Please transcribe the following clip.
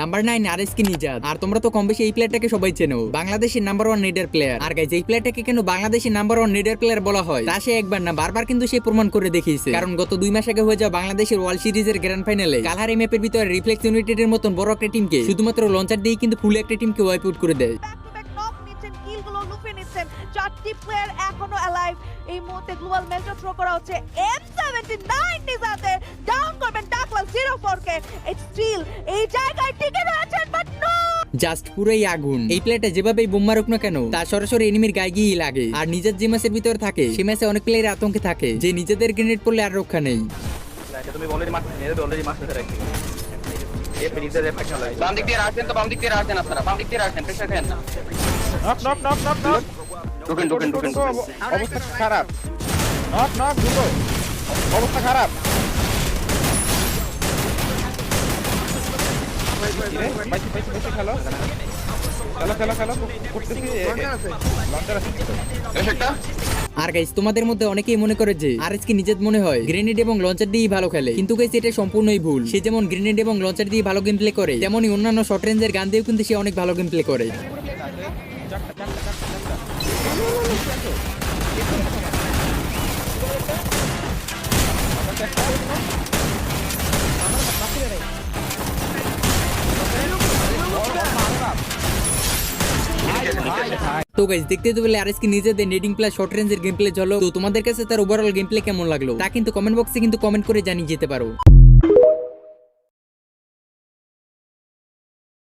Number 9 RSK নিজাত। আর তোমরা তো কম বেশি এই প্লেয়ারটাকে সবাই চেনো, বাংলাদেশের নাম্বার 1 নিডার প্লেয়ার। আর গাইজ এই প্লেয়ারটাকে কেন বাংলাদেশের নাম্বার 1 নিডার প্লেয়ার বলা হয় তা সে একবার না বারবার কিন্তু সে প্রমাণ করে দেখিয়েছে। কারণ গত 2 মাস আগে হয়ে যাওয়া বাংলাদেশের ওয়ার্ল্ড সিরিজের গ্র্যান্ড ফাইনালে কালহারি ম্যাপের ভিতরে রিফ্লেক্স ইউনাইটেডের মতন বড় একটা টিমকে শুধুমাত্র লঞ্চার দিয়ে কিন্তু ফুল একটা টিমকে ওয়াইপ আউট করে দেয়। চারটি প্লেয়ার এখনো অ্যালাইভ। এই মুহূর্তে গ্লোবাল মেল্টো থ্রো করা হচ্ছে M79 নিজাতে ডাউন করবেন টাকলা 04 কে। ইটস স্টিল এই জায়গায় টিকে রয়েছেন বাট নো জাস্ট পুরোই আগুন। এই প্লেয়ারটা যেভাবেই বোম মারুক না কেন তার সরাসরি এনিমির গায়ে গিয়ে লাগে। আর নিজের যে ম্যাচের ভিতরে থাকে সে ম্যাচে অনেক প্লেয়ার আতঙ্কে থাকে যে নিজেদের গ্রেনেড পড়লে আর রক্ষা নেই। তুমি অলরেডি মারতে রাখি এই ফিনিশার এফ খেলা বাম দিক দিয়ে রাখেন, তো বাম দিক দিয়ে রাখেন, আপনারা বাম দিক দিয়ে রাখেন, প্রেসার দেন। নক ঢুকেন অবস্থা খারাপ। নক ঢুকো, অবস্থা খারাপ। পাইছি খেলো করতেছি। লঞ্চার আছে একটা আর গাইস তোমাদের মধ্যে অনেকেই মনে করে যে আরএসকে নিজের মনে হয় গ্রেনেড এবং লঞ্চার দিয়েই ভালো খেলে, কিন্তু গাইস এটা সম্পূর্ণই ভুল। সে যেমন গ্রেনেড এবং লঞ্চার দিয়ে ভালো গেম প্লে করে তেমনি অন্যান্য শর্ট রেঞ্জের গান দিয়েও কিন্তু সে অনেক ভালো গেম প্লে করে। তো গাইস দেখতে তো বলে আরএসকে নিজেদের নেডিং প্লাস শর্ট রেঞ্জের গেম প্লে চলো। তো তোমাদের কাছে তার ওভারঅল গেম প্লে কেমন লাগলো তা কিন্তু কমেন্ট বক্সে কিন্তু কমেন্ট করে জানিয়ে যেতে পারো।